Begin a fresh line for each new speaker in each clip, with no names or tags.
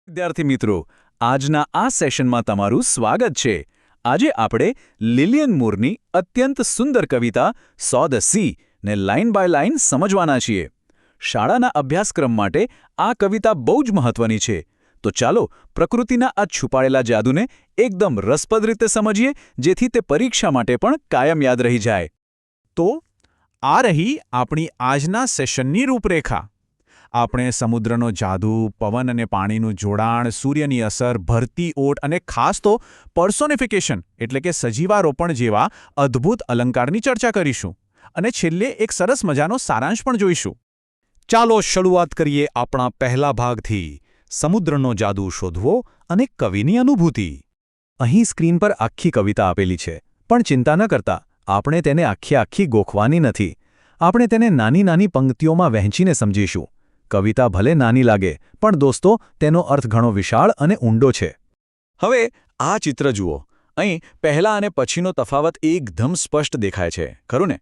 વિદ્યાર્થી મિત્રો, આજના આ સેશનમાં તમારું સ્વાગત છે. આજે આપણે લિલિયન મૂરની અત્યંત સુંદર કવિતા સો ધ સી ને લાઇન બાય લાઇન સમજવાના છીએ. શાળાના અભ્યાસક્રમ માટે આ કવિતા બહુ જ મહત્વની છે. તો ચાલો પ્રકૃતિના આ છુપાયેલા જાદુને એકદમ રસપ્રદ રીતે સમજીએ, જેથી તે પરીક્ષા માટે પણ કાયમ યાદ રહી જાય.
તો આ રહી આપણી આજના સેશનની રૂપરેખા. આપણે સમુદ્રનો જાદુ, પવન અને પાણીનું જોડાણ, સૂર્યની અસર, ભરતી ઓટ અને ખાસ તો પર્સોનિફિકેશન એટલે કે સજીવારોપણ જેવા અદ્ભુત અલંકારની ચર્ચા કરીશું. અને છેલ્લે એક સરસ મજાનો સારાંશ પણ જોઈશું. ચાલો શરૂઆત કરીએ આપણા પહેલા ભાગથી, સમુદ્રનો જાદુ શોધવો અને કવિની અનુભૂતિ.
અહીં સ્ક્રીન પર આખી કવિતા આપેલી છે, પણ ચિંતા ન કરતા, આપણે તેને આખી ગોખવાની નથી. આપણે તેને નાની નાની પંક્તિઓમાં વહેંચીને સમજીશું. કવિતા ભલે નાની લાગે, પણ દોસ્તો તેનો અર્થ ઘણો વિશાળ અને ઊંડો છે. હવે આ ચિત્ર જુઓ. અહીં પહેલા અને પછીનો તફાવત એકદમ સ્પષ્ટ દેખાય છે, ખરું ને?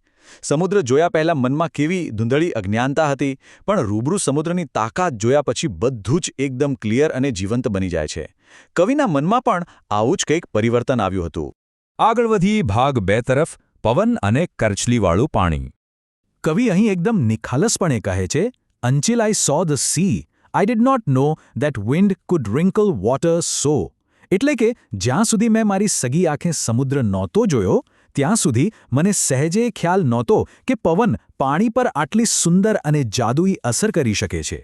સમુદ્ર જોયા પહેલા મનમાં કેવી ધૂંધળી અજ્ઞાનતા હતી, પણ રૂબરૂ સમુદ્રની તાકાત જોયા પછી બધું જ એકદમ ક્લિયર અને જીવંત બની જાય છે. કવિના મનમાં પણ આવું જ કંઈક પરિવર્તન આવ્યું હતું.
આગળ વધી ભાગ 2 તરફ, પવન અને કરચલીવાળું પાણી.
કવિ અહીં એકદમ નિખાલસપણે કહે છે, Until I saw the sea, I did not know that wind could wrinkle water so. એટલે કે જ્યાં સુધી મેં મારી સગી આંખે સમુદ્ર નહોતો જોયો, ત્યાં સુધી મને સહેજે ખ્યાલ નહોતો કે પવન પાણી પર આટલી સુંદર અને જાદુઈ અસર કરી શકે છે.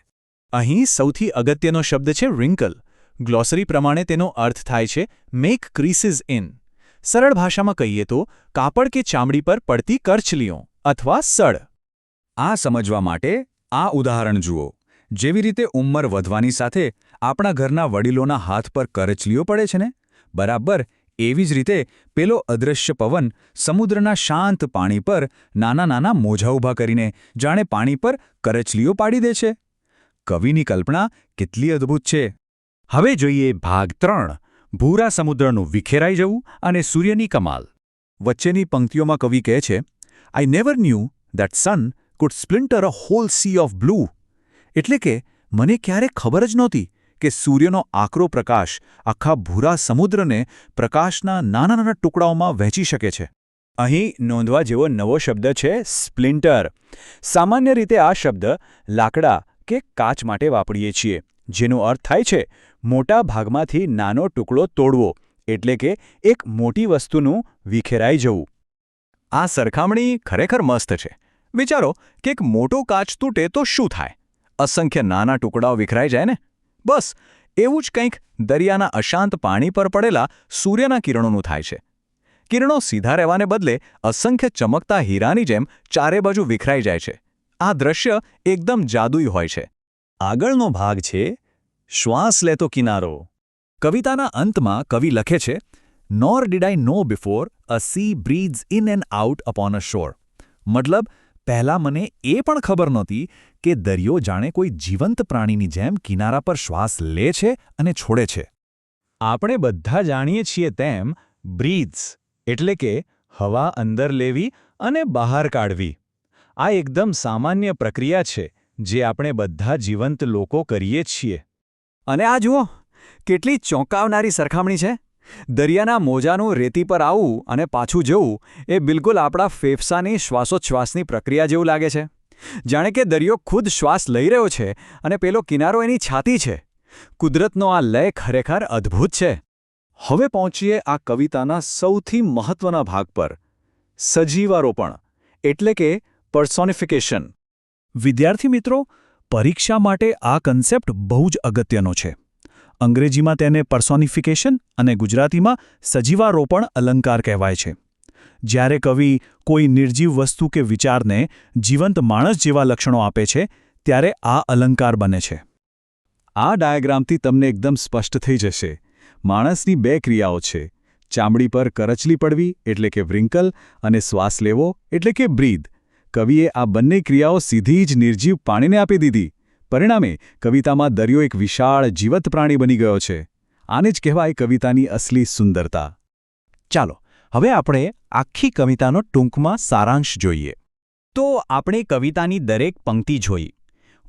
અહીં સૌથી અગત્યનો શબ્દ છે wrinkle. ગ્લોસરી પ્રમાણે તેનો અર્થ થાય છે મેક ક્રીસીસ ઇન. સરળ ભાષામાં કહીએ તો કાપડ કે ચામડી પર પડતી કરચલીઓ અથવા સડ. આ સમજવા માટે આ ઉદાહરણ જુઓ. જેવી રીતે ઉંમર વધવાની સાથે આપણા ઘરના વડીલોના હાથ પર કરચલીઓ પડે છે ને, બરાબર એવી જ રીતે પેલો અદૃશ્ય પવન સમુદ્રના શાંત પાણી પર નાના નાના મોજા ઊભા કરીને જાણે પાણી પર કરચલીઓ પાડી દે છે. કવિની કલ્પના કેટલી અદ્ભુત છે. હવે જોઈએ ભાગ 3, ભૂરા સમુદ્રનું વિખેરાઈ જવું અને સૂર્યની કમાલ. વચ્ચેની પંક્તિઓમાં કવિ કહે છે, I never knew that sun could splinter a whole sea of blue. એટલે કે મને ક્યારે ખબર જ નહોતી કે સૂર્યનો આકરો પ્રકાશ આખા ભૂરા સમુદ્રને પ્રકાશના નાના નાના ટુકડાઓમાં વહેંચી શકે છે. અહીં નોંધવા જેવો નવો શબ્દ છે સ્પ્લિન્ટર. સામાન્ય રીતે આ શબ્દ લાકડા કે કાચ માટે વાપરીએ છીએ, જેનો અર્થ થાય છે મોટા ભાગમાંથી નાનો ટુકડો તોડવો, એટલે કે એક મોટી વસ્તુનું વિખેરાઈ જવું. આ સરખામણી ખરેખર મસ્ત છે. વિચારો કે એક મોટો કાચ તૂટે તો શું થાય? અસંખ્ય નાના ટુકડાઓ વિખરાઈ જાય ને? બસ એવું જ કંઈક દરિયાના અશાંત પાણી પર પડેલા સૂર્યના કિરણોનું થાય છે. કિરણો સીધા રહેવાને બદલે અસંખ્ય ચમકતા હીરાની જેમ ચારે બાજુ વિખરાઈ જાય છે. આ દ્રશ્ય એકદમ જાદુઈ હોય છે. આગળનો ભાગ છે શ્વાસ લેતો કિનારો. કવિતાના અંતમાં કવિ લખે છે, Nor did I know before a sea breathes in and out upon a shore. મતલબ પહેલાં મને એ પણ ખબર નહોતી કે દરિયો જાણે કોઈ જીવંત પ્રાણીની જેમ કિનારા પર શ્વાસ લે છે અને છોડે છે. આપણે બધા જાણીએ છીએ તેમ બ્રીથ્સ એટલે કે હવા અંદર લેવી અને બહાર કાઢવી. આ એકદમ સામાન્ય પ્રક્રિયા છે જે આપણે બધા જીવંત લોકો કરીએ છીએ. અને આ જુઓ, કેટલી ચોંકાવનારી સરખામણી છે. દરિયાના મોજાનું રેતી પર આવવું અને પાછું જવું એ બિલકુલ આપણા ફેફસાની શ્વાસોચ્છ્વાસની પ્રક્રિયા જેવું લાગે છે. જાણે કે દરિયો ખુદ શ્વાસ લઈ રહ્યો છે અને પેલો કિનારો એની છાતી છે. કુદરતનો આ લય ખરેખર અદ્ભુત છે. હવે પહોંચીએ આ કવિતાના સૌથી મહત્વના ભાગ પર, સજીવારોપણ એટલે કે પર્સોનિફિકેશન. વિદ્યાર્થી મિત્રો, પરીક્ષા માટે આ કન્સેપ્ટ બહુ જ અગત્યનો છે. અંગ્રેજીમાં તેને પર્સોનિફિકેશન અને ગુજરાતીમાં સજીવારોપણ અલંકાર કહેવાય છે. જ્યારે કવિ કોઈ નિર્જીવ વસ્તુ કે વિચારને જીવંત માણસ જેવા લક્ષણો આપે છે, ત્યારે આ અલંકાર બને છે. આ ડાયાગ્રામથી તમને એકદમ સ્પષ્ટ થઈ જશે. માણસની 2 ક્રિયાઓ છે, ચામડી પર કરચલી પડવી એટલે કે વ્રિંકલ અને શ્વાસ લેવો એટલે કે બ્રીથ. કવિએ આ બંને ક્રિયાઓ સીધી જ નિર્જીવ પાણીને આપી દીધી. પરિણામે કવિતામાં દરિયો એક વિશાળ જીવંત પ્રાણી બની ગયો છે. આને જ કહેવાય કવિતાની અસલી સુંદરતા. ચાલો હવે આપણે આખી કવિતાનો ટૂંકમાં સારાંશ જોઈએ. તો આપણે કવિતાની દરેક પંક્તિ જોઈ.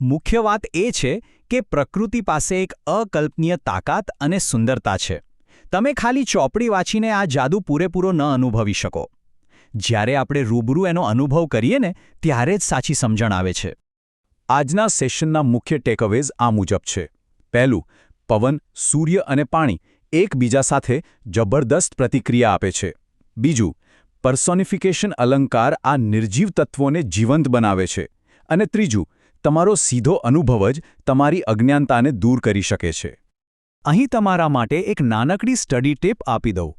મુખ્ય વાત એ છે કે પ્રકૃતિ પાસે એક અકલ્પનીય તાકાત અને સુંદરતા છે. તમે ખાલી ચોપડી વાંચીને આ જાદુ પૂરેપૂરો ન અનુભવી શકો. જ્યારે આપણે રૂબરૂ એનો અનુભવ કરીએ ને ત્યારે જ સાચી સમજણ આવે છે.
આજના સેશનના મુખ્ય ટેકઅવેઝ આ મુજબ છે. પહેલું, પવન, સૂર્ય અને પાણી એકબીજા સાથે જબરદસ્ત પ્રતિક્રિયા આપે છે. બીજું, પર્સોનિફિકેશન અલંકાર આ નિર્જીવ તત્વોને જીવંત બનાવે છે. અને ત્રીજું, તમારો સીધો અનુભવ જ તમારી અજ્ઞાનતાને દૂર કરી શકે છે.
અહીં તમારા માટે એક નાનકડી સ્ટડી ટીપ આપી દઉં.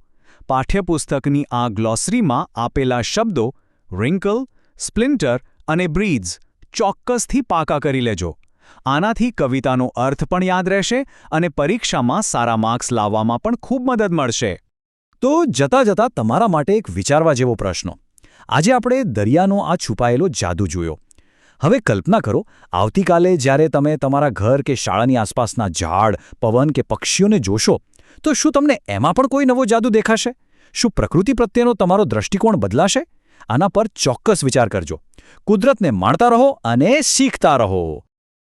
પાઠ્યપુસ્તકની આ ગ્લોસરીમાં આપેલા શબ્દો રિંકલ, સ્પ્લિન્ટર અને બ્રીઝ ચોક્કસથી પાકા કરી લેજો. આનાથી કવિતાનો અર્થ પણ યાદ રહેશે અને પરીક્ષામાં સારા માર્ક્સ લાવવામાં પણ ખૂબ મદદ મળશે.
તો જતાં જતાં તમારા માટે એક વિચારવા જેવો પ્રશ્ન. આજે આપણે દરિયાનો આ છુપાયેલો જાદુ જોયો. હવે કલ્પના કરો, આવતીકાલે જ્યારે તમે તમારા ઘર કે શાળાની આસપાસના ઝાડ, પવન કે પક્ષીઓને જોશો, તો શું તમને એમાં પણ કોઈ નવો જાદુ દેખાશે? શું પ્રકૃતિ પ્રત્યેનો તમારો દૃષ્ટિકોણ બદલાશે? આના પર ચોક્કસ વિચાર કરજો. કુદરતને માણતા રહો અને શીખતા રહો.